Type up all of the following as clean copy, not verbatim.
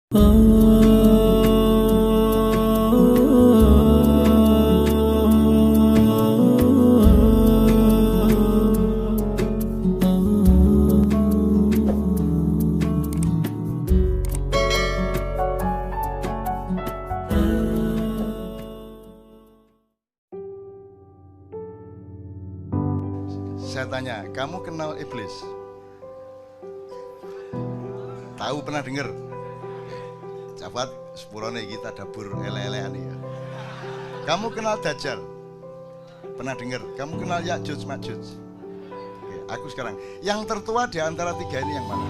Saya tanya, kamu kenal iblis? Tahu, pernah dengar? Jabat sepurone kita dapur ele-elean ya. Kamu kenal Dajjal? Pernah dengar? Kamu kenal Ya'juj Ma'juj? Oke, aku sekarang, yang tertua di antara tiga ini yang mana?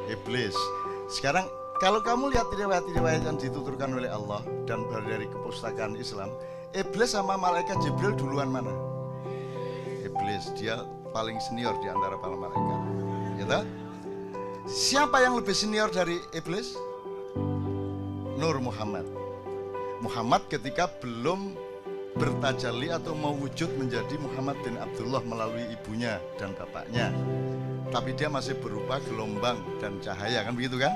Iblis. Sekarang kalau kamu lihat riwayat-riwayat yang dituturkan oleh Allah dan dari kepustakaan Islam, iblis sama malaikat Jibril duluan mana? Iblis, dia paling senior di antara para malaikat. Gitu? Siapa yang lebih senior dari iblis? Nur Muhammad. Muhammad ketika belum bertajalli atau mewujud menjadi Muhammad bin Abdullah melalui ibunya dan bapaknya. Tapi dia masih berupa gelombang dan cahaya, kan begitu kan?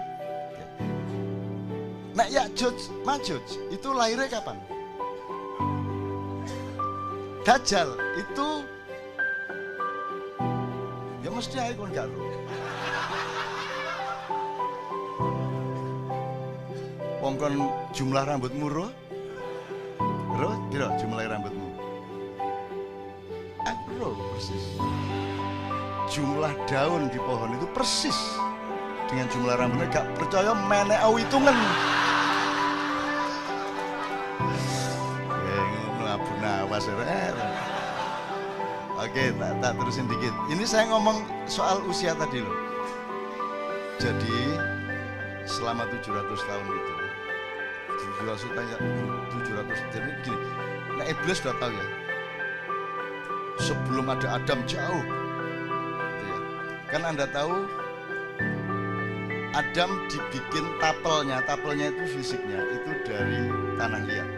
Nah, Ya'juj Ma'juj itu lahirnya kapan? Dajjal itu ya mesti ae kon gak ro. Wong kon jumlah rambutmu ro? Ro, piro jumlah rambutmu? Aku ro persis. Jumlah daun di pohon itu persis dengan jumlah rambutnya. Gak percaya menek hitungan. Ngono abu nawas. Oke, tak terusin dikit. Ini saya ngomong soal usia tadi loh. Jadi selama 700 tahun itu 700, jadi gini. Nah, iblis sudah tahu ya. Sebelum ada Adam jauh. Gitu ya. Kan Anda tahu Adam dibikin tapelnya itu fisiknya itu dari tanah liat.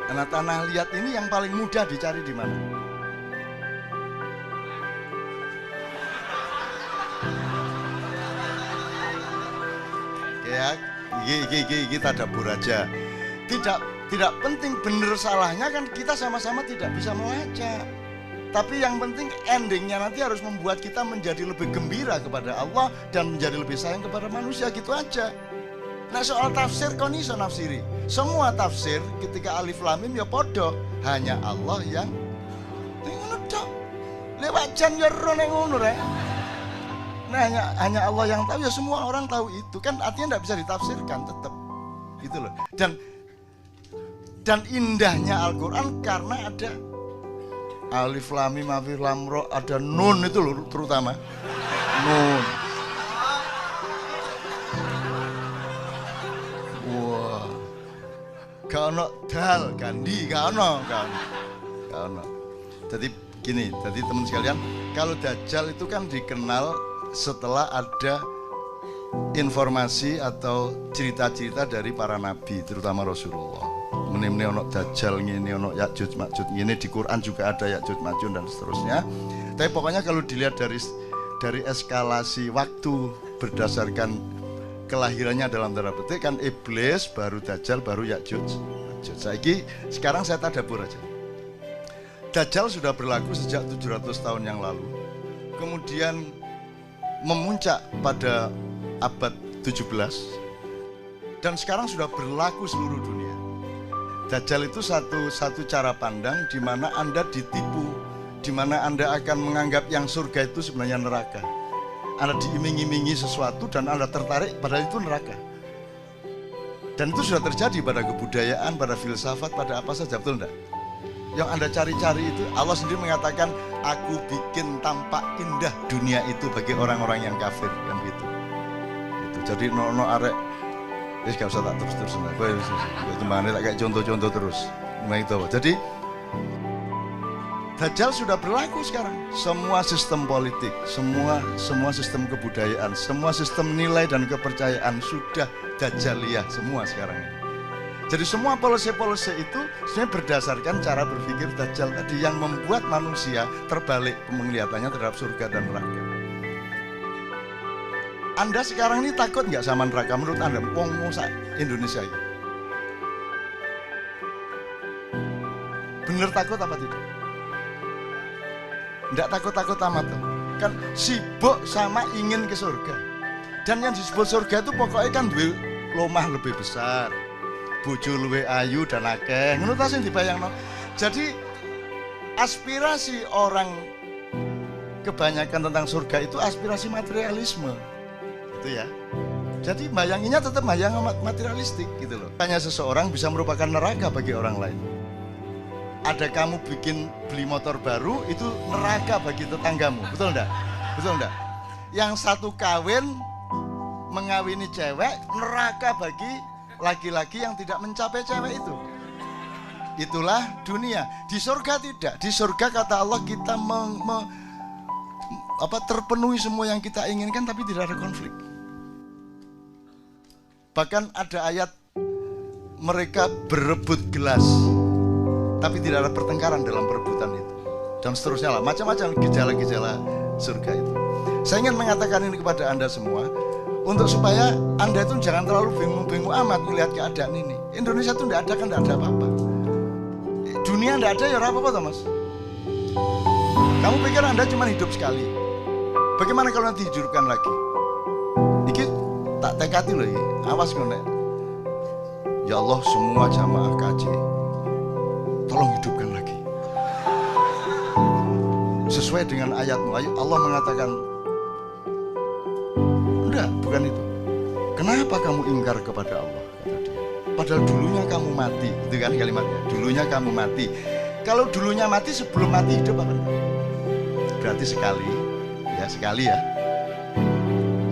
Karena tanah liat ini yang paling mudah dicari di mana? Ya, kita dapur aja. Tidak penting benar salahnya, kan kita sama-sama tidak bisa melacak. Tapi yang penting endingnya nanti harus membuat kita menjadi lebih gembira kepada Allah dan menjadi lebih sayang kepada manusia, gitu aja. Nah, soal tafsir kon iso nafsiri. Semua tafsir ketika alif lam mim ya podo, hanya Allah yang ngono tok. Lewat jan ya ro ning ngono rek. Nah, hanya Allah yang tahu, ya semua orang tahu itu kan, artinya tidak bisa ditafsirkan tetap gitu loh. Dan indahnya Al-Quran karena ada alif lam mim alif lam ro, ada nun itu loh, terutama nun. Wah, kano dal gandi kano. Jadi gini, jadi teman sekalian, kalau Dajjal itu kan dikenal setelah ada informasi atau cerita-cerita dari para nabi, terutama Rasulullah. Menimni ono Dajjal ngene, ono Ya'juj Ma'juj ngene, di Quran juga ada Ya'juj Ma'juj dan seterusnya. Tapi pokoknya kalau dilihat dari eskalasi waktu berdasarkan kelahirannya dalam tanda petik, kan iblis, baru Dajjal, baru Ya'juj Ma'juj. Sekarang saya tadabbur aja. Dajjal sudah berlaku sejak 700 tahun yang lalu. Kemudian memuncak pada abad 17 dan sekarang sudah berlaku seluruh dunia. Dajjal itu satu cara pandang di mana Anda ditipu, di mana Anda akan menganggap yang surga itu sebenarnya neraka. Anda diiming-imingi sesuatu dan Anda tertarik padahal itu neraka. Dan itu sudah terjadi pada kebudayaan, pada filsafat, pada apa saja, betul enggak? Yang Anda cari-cari itu, Allah sendiri mengatakan, aku bikin tampak indah dunia itu bagi orang-orang yang kafir, kan gitu. Itu jadi no arek, gak usah tak terus enggak. Cuma tak kayak contoh-contoh terus. Jadi Dajjal sudah berlaku sekarang. Semua sistem politik, semua sistem kebudayaan, semua sistem nilai dan kepercayaan sudah Dajjaliyah semua sekarang ini. Jadi semua polisi-polisi itu sebenarnya berdasarkan cara berpikir Dajjal tadi yang membuat manusia terbalik penglihatannya terhadap surga dan neraka. Anda sekarang ini takut nggak sama neraka menurut Anda? Wong Indonesia itu bener takut apa tidak? Nggak takut-takut amat tuh. Kan sibuk sama ingin ke surga. Dan yang disebut surga itu pokoknya kan duwe omah lebih besar, bojo luwih ayu dan akeh. Ngono ta sing dibayangno. Jadi aspirasi orang kebanyakan tentang surga itu aspirasi materialisme. Itu ya. Jadi bayanginnya tetap bayang materialistik gitu loh. Hanya seseorang bisa merupakan neraka bagi orang lain. Ada kamu beli motor baru, itu neraka bagi tetanggamu, betul enggak? Betul enggak? Yang satu kawin mengawini cewek, neraka bagi laki-laki yang tidak mencapai cewek itu. Itulah dunia. Di surga tidak. Di surga kata Allah kita terpenuhi semua yang kita inginkan, tapi tidak ada konflik. Bahkan ada ayat mereka berebut gelas, tapi tidak ada pertengkaran dalam perebutan itu, dan seterusnya lah, macam-macam gejala-gejala surga itu. Saya ingin mengatakan ini kepada Anda semua, untuk supaya Anda itu jangan terlalu bingung-bingung amat melihat keadaan ini. Indonesia itu tidak ada kan, tidak ada apa-apa. Dunia tidak ada ya apa-apa toh mas. Kamu pikir Anda cuma hidup sekali. Bagaimana kalau nanti dihidupkan lagi? Iki tak tekati loh ini. Awas ngono. Ya Allah, semua jamaah KJ tolong hidupkan lagi sesuai dengan ayatmu. Allah mengatakan enggak, bukan itu. Kenapa kamu ingkar kepada Allah, kata dia, padahal dulunya kamu mati. Itu kan kalimatnya, dulunya kamu mati. Kalau dulunya mati, sebelum mati hidup apa enggak? Berarti sekali ya.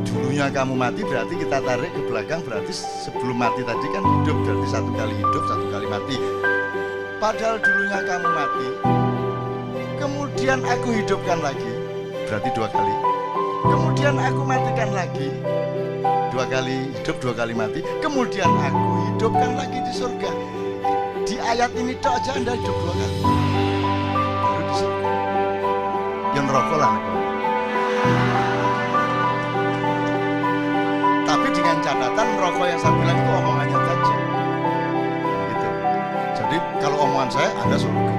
Dulunya kamu mati berarti kita tarik ke belakang, berarti sebelum mati tadi kan hidup, berarti satu kali hidup, satu kali mati. Padahal dulunya kamu mati, kemudian aku hidupkan lagi, berarti 2 kali. Kemudian aku matikan lagi, 2 kali hidup, 2 kali mati. Kemudian aku hidupkan lagi di surga. Di ayat ini tok aja Anda hidup 2 kali, baru di surga. Yang neraka lah. Tapi dengan catatan neraka yang saya bilang itu omongannya saja. Jadi kalau omongan saya, Anda surga.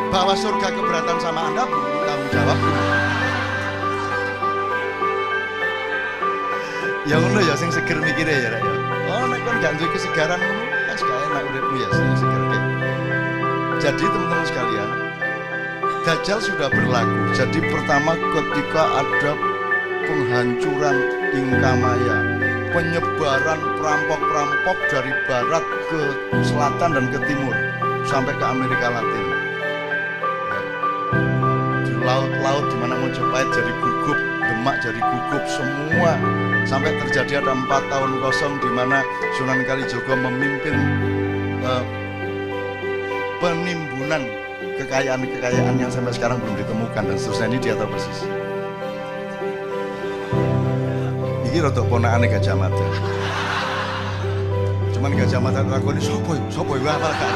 Bahwa surga keberatan sama Anda, tanggung jawab. Ya ngono ya, sing seger mikirnya ya, ya. Oh, nek kon gak duwe kesegaran ngono, wis gak enak uripmu ya, sing seger ke. Jadi teman-teman sekalian, Dajjal sudah berlaku. Jadi pertama ketika ada penghancuran Inkamaya, penyebaran perampok-perampok dari barat ke selatan dan ke timur sampai ke Amerika Latin. Di laut-laut di mana Mojopahit jadi gugup, Demak jadi gugup, semua sampai terjadi ada 4 tahun kosong di mana Sunan Kalijogo memimpin penimbunan kekayaan-kekayaan yang sampai sekarang belum ditemukan dan seterusnya. Ini dia tahu persis. Ini rotok ponakane Gajah Mada. Cuman Gajah Mada lakoni sopo ya apa gak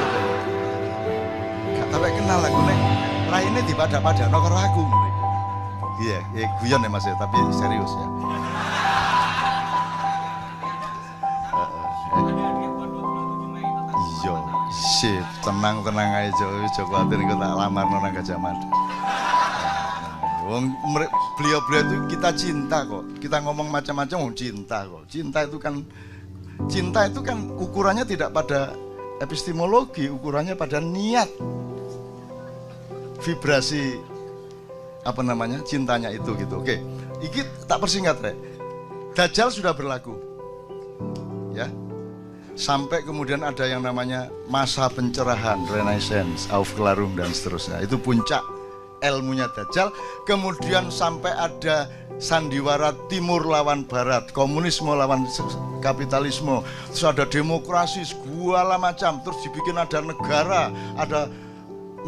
tapi kenal aku nek raine dipada-padano karo aku. Iya, guyon ya Mas ya, tapi serius ya. Iya, sip, tenang aja, kuwatir engko tak lamarno nang Gajah Mada. Wong beliau-beliau itu kita cinta kok. Kita ngomong macam-macam cinta kok. Cinta itu kan ukurannya tidak pada epistemologi, ukurannya pada niat. Vibrasi apa namanya? Cintanya itu gitu. Oke. Iki tak persingkat, Rek. Dajjal sudah berlaku. Ya. Sampai kemudian ada yang namanya masa pencerahan, Renaissance, Aufklärung dan seterusnya. Itu puncak ilmunya Dajjal. Kemudian sampai ada sandiwara timur lawan barat, komunisme lawan kapitalisme, terus ada demokrasi segala macam, terus dibikin ada negara, ada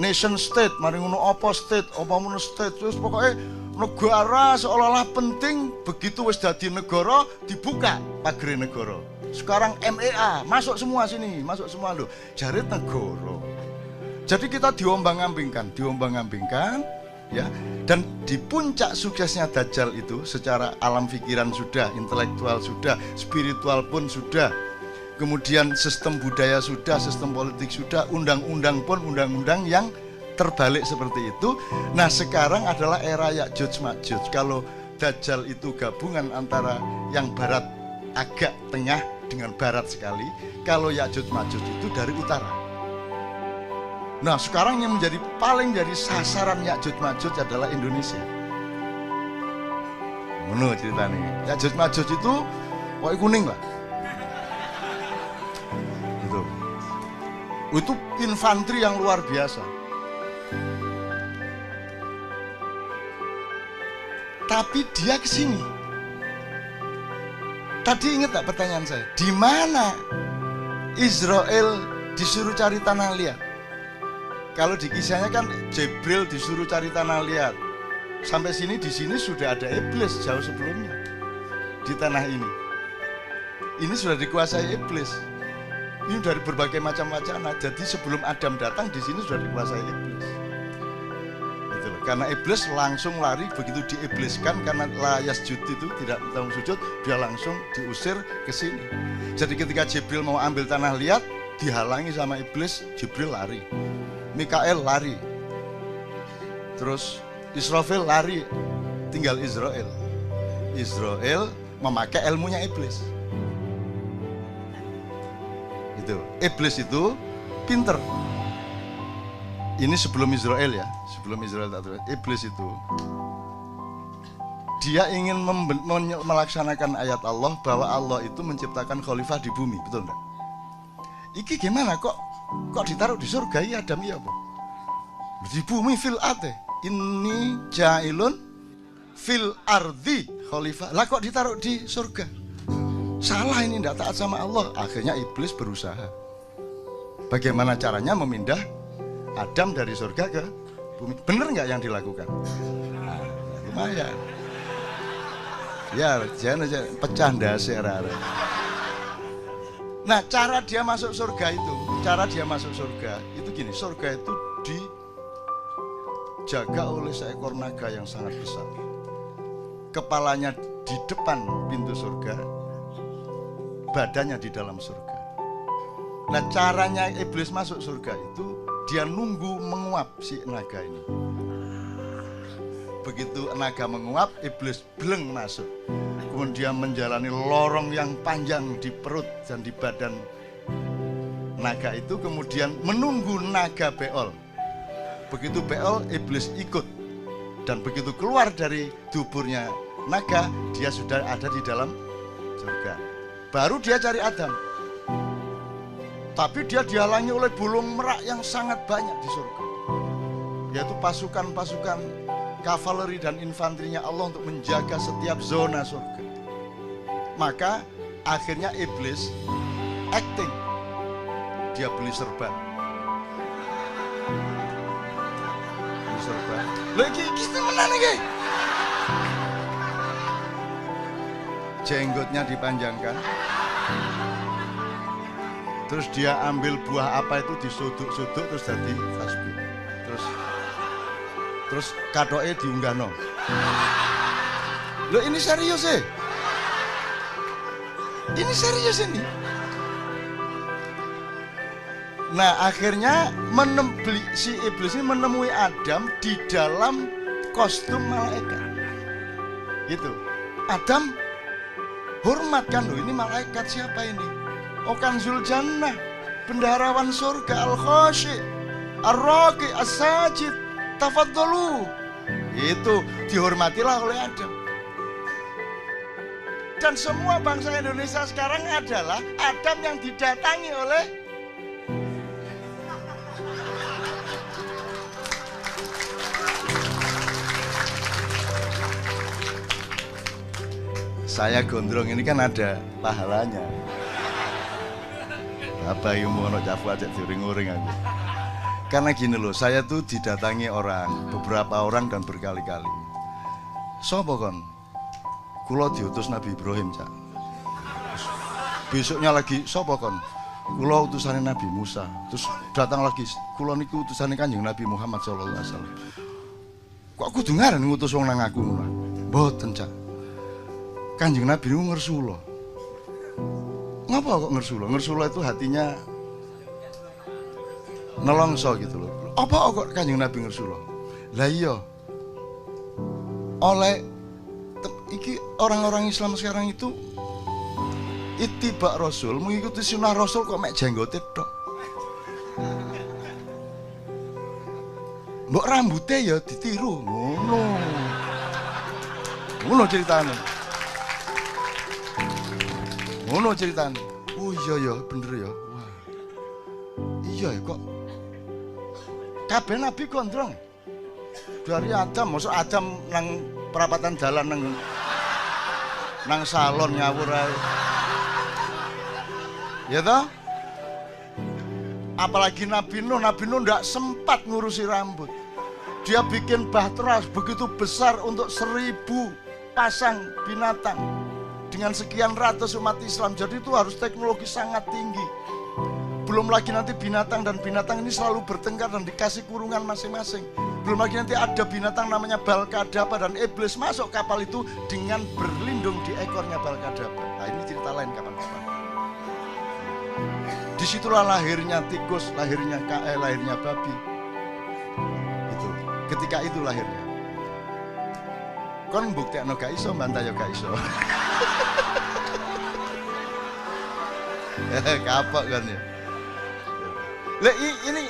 nation state, mari ngono apa state, apa ngono state, terus pokoknya negara seolah-olah penting. Begitu wis dadi negara dibuka pagere negara. Sekarang MEA masuk semua sini, masuk semua loh, jarit negara. Jadi kita diombang-ambingkan, ya. Dan di puncak suksesnya Dajjal itu secara alam pikiran sudah, intelektual sudah, spiritual pun sudah, kemudian sistem budaya sudah, sistem politik sudah, undang-undang pun undang-undang yang terbalik seperti itu. Nah sekarang adalah era Ya'juj Ma'juj. Kalau Dajjal itu gabungan antara yang barat agak tengah dengan barat sekali, kalau Ya'juj Ma'juj itu dari utara. Nah sekarang yang menjadi paling jadi sasaran Ya'juj Ma'juj adalah Indonesia. Ngono ceritanya. Ya'juj Ma'juj itu pokoknya kuning lah. Itu infanteri yang luar biasa. Tapi dia kesini. Tadi ingat tak pertanyaan saya? Di mana Israel disuruh cari tanah liat? Kalau di kisahnya kan Jibril disuruh cari tanah liat. Sampai sini, di sini sudah ada iblis jauh sebelumnya di tanah ini. Ini sudah dikuasai iblis. Ini dari berbagai macam wacana. Jadi sebelum Adam datang di sini sudah dikuasai iblis. Gitu loh. Karena iblis langsung lari begitu diibliskan karena la yasjud itu tidak tahu sujud, dia langsung diusir ke sini. Jadi ketika Jibril mau ambil tanah liat, dihalangi sama iblis, Jibril lari. Mikael lari, terus Israfil lari, tinggal Israel. Israel memakai ilmunya iblis. Itu iblis itu pinter. Ini sebelum Israel ya, sebelum Israel tak tahu. Iblis itu dia ingin melaksanakan ayat Allah bahwa Allah itu menciptakan khalifah di bumi, betul enggak? Iki gimana kok ditaruh di surga ya Adam ya apa? Di bumi fil ate. Ini jailun fil ardi khalifah. Lah kok ditaruh di surga? Salah ini, tidak taat sama Allah. Akhirnya iblis berusaha. Bagaimana caranya memindah Adam dari surga ke bumi? Bener nggak yang dilakukan? Nah, lumayan. Ya, jangan aja pecah dasar. Nah, cara dia masuk surga itu, itu gini, surga itu dijaga oleh seekor naga yang sangat besar. Kepalanya di depan pintu surga, badannya di dalam surga. Nah, caranya iblis masuk surga itu, dia nunggu menguap si naga ini. Begitu naga menguap, iblis bleng masuk. Kemudian menjalani lorong yang panjang di perut dan di badan naga itu, kemudian menunggu naga beol. Begitu beol, iblis ikut, dan begitu keluar dari duburnya naga, dia sudah ada di dalam surga. Baru dia cari Adam, tapi dia dihalangi oleh burung merak yang sangat banyak di surga, yaitu pasukan-pasukan kavaleri dan infanterinya Allah untuk menjaga setiap zona surga. Maka akhirnya iblis acting, dia beli serban. Beli serban. Loh iki temenan iki. Jenggotnya dipanjangkan. Terus dia ambil buah apa itu, disuduk-suduk terus jadi tasbih. Terus katoke diunggahno. Loh ini serius sih. Ini serius ini. Nah akhirnya si iblis ini menemui Adam di dalam kostum malaikat. Gitu. Adam hormatkan, loh ini malaikat siapa ini? Oh Kanzul Jannah, bendaharawan surga, al-khashi, ar-raqi, as-sajid, tafadhalu. Itu dihormatilah oleh Adam. Dan semua bangsa Indonesia sekarang adalah Adam yang didatangi oleh saya gondrong ini kan ada pahalanya. Apa yang mau cafu aja diuring-uring aku. Karena gini loh, saya tuh didatangi orang, beberapa orang dan berkali-kali. Sopo kon? Kulo diutus Nabi Ibrahim, Cak. Besoknya lagi, sopo kon? Kulo utusannya Nabi Musa. Terus datang lagi, kulo niku utusannya Kanjeng Nabi Muhammad SAW. Kok kudu ngaran ngutus wong nang aku ngono. Mboten, Cak. Kanjeng Nabi niku ngersula. Ngapa kok ngersula? Ngersula itu hatinya nelongso gitu loh. Apa kok Kanjeng Nabi ngersula? Lah iya. Oleh iki orang-orang Islam sekarang itu ittiba Rasul, mengikuti sunnah Rasul kok mek jenggote tok. Mbok rambutnya ya ditiru, ngono. Ngono ceritane. Ngono ceritane. Oh iya ya, bener ya. Wah. Iya ya kok. Kabeh nabi gondrong. Dari Adam, maksud Adam nang perapatan dalan nang salon ngawur ae. Ya toh? Apalagi Nabi Nuh ndak sempat ngurusi rambut. Dia bikin bahtera begitu besar untuk 1000 pasang binatang dengan sekian ratus umat Islam. Jadi itu harus teknologi sangat tinggi. Belum lagi nanti binatang dan binatang ini selalu bertengkar dan dikasih kurungan masing-masing. Belum lagi nanti ada binatang namanya Balkadapa dan iblis masuk kapal itu dengan berlindung di ekornya Balkadapa. Nah ini cerita lain kapan-kapan. Disitulah lahirnya tikus, lahirnya babi. Itu, ketika itu lahirnya. Kon buktekno gak iso, mbantah yo gak iso. Kapok kan ya. Lah ini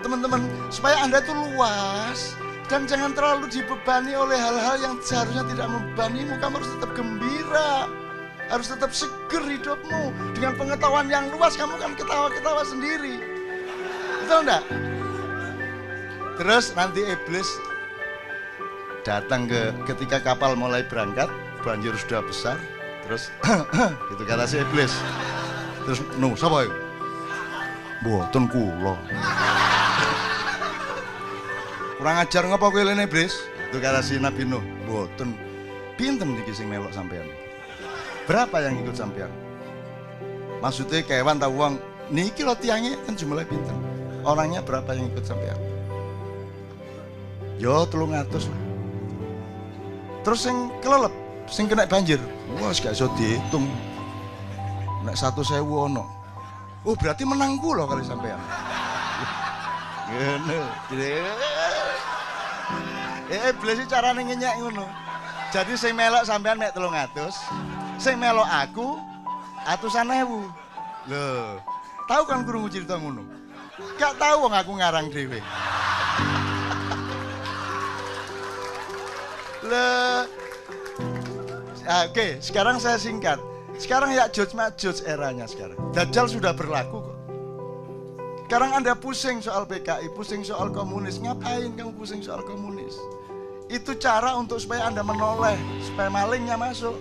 teman-teman, supaya Anda tuh luas dan jangan terlalu dibebani oleh hal-hal yang seharusnya tidak membebanimu. Kamu harus tetap gembira. Harus tetap seger hidupmu. Dengan pengetahuan yang luas kamu kan ketawa-ketawa sendiri. Betul enggak? Terus nanti iblis datang ketika kapal mulai berangkat, banjir sudah besar. Terus gitu kata si iblis. Terus sapa iku? Mboten kula. Kurang ajar ngapa kowe lene iblis? Itu kata si Nabi Nuh. Mboten. Pinten iki sing melok sampean? Berapa yang ikut sampean? Maksudnya kewan tahu uang niki lo tiangnya kan jumlahnya pinter. Orangnya berapa yang ikut sampean? Yo 300 lah. Terus yang kelelep, sing kena banjir, wah gak iso dihitung. Nek 1.000 ono. Oh berarti menang kula kali sampean. Ngono. Iblis carane ngenyek ngono. Jadi sing melok sampean mek 300. Sing melok aku 100.000. Loh, tahu kan krungu cerita ngono? Gak tahu wong aku ngarang dhewe. Lah. Oke, sekarang saya singkat. Sekarang Ya'juj Ma'juj eranya sekarang. Dajjal sudah berlaku kok. Sekarang Anda pusing soal PKI, pusing soal komunis. Ngapain kamu pusing soal komunis? Itu cara untuk supaya Anda menoleh, supaya malingnya masuk.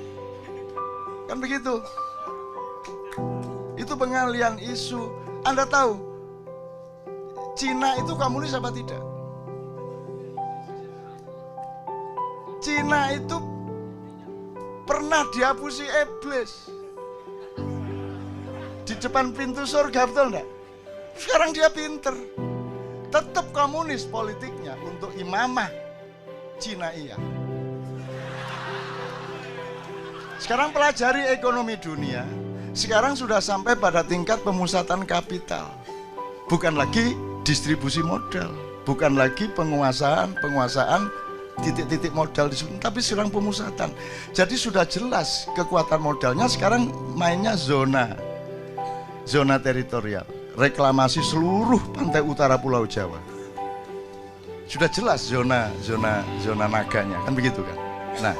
Kan begitu. Itu pengalian isu. Anda tahu Cina itu komunis apa tidak? Cina itu pernah dihapusi iblis di depan pintu surga, betul enggak? Sekarang dia pinter. Tetap komunis politiknya untuk imamah Cina iya. Sekarang pelajari ekonomi dunia. Sekarang sudah sampai pada tingkat pemusatan kapital. Bukan lagi distribusi modal, bukan lagi penguasaan titik-titik modal di sini, tapi sekarang pemusatan. Jadi sudah jelas kekuatan modalnya sekarang mainnya zona teritorial, reklamasi seluruh pantai utara Pulau Jawa. Sudah jelas zona naganya, kan begitu kan? Nah,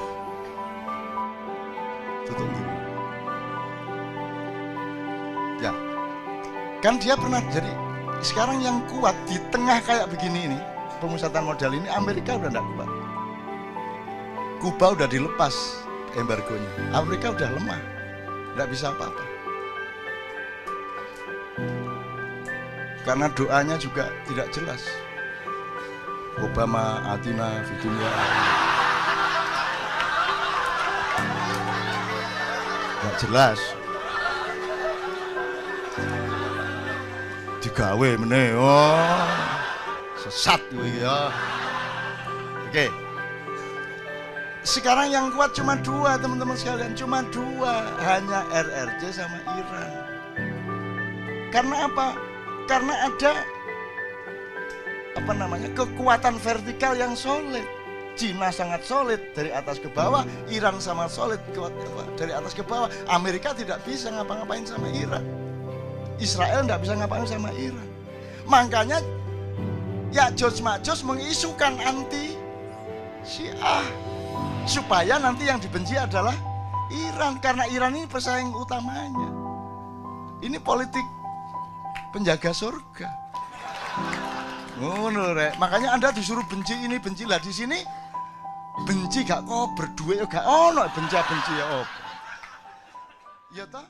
tutup dulu. Ya, kan dia pernah jadi. Sekarang yang kuat di tengah kayak begini ini, pemusatan modal ini, Amerika udah enggak kuat. Kuba udah dilepas embargonya. Amerika udah lemah, enggak bisa apa-apa. Karena doanya juga tidak jelas. Obama, Atina, Vidunia. Enggak jelas. Digawe meneh, oh sesat kuwi ya. Oke. Sekarang yang kuat cuma dua, teman-teman sekalian, cuma dua, hanya RRC sama Iran. Karena apa? Karena ada kekuatan vertikal yang solid. Cina sangat solid dari atas ke bawah, Iran sama solid dari atas ke bawah. Amerika tidak bisa ngapa-ngapain sama Iran, Israel tidak bisa ngapain sama Iran. Makanya Ya'juj Ma'juj mengisukan anti Syiah supaya nanti yang dibenci adalah Iran, karena Iran ini pesaing utamanya. Ini politik penjaga surga. Makanya Anda disuruh benci ini, bencilah di sini. Benci gak kok berdua ya gak ono benci ya apa. Ya toh?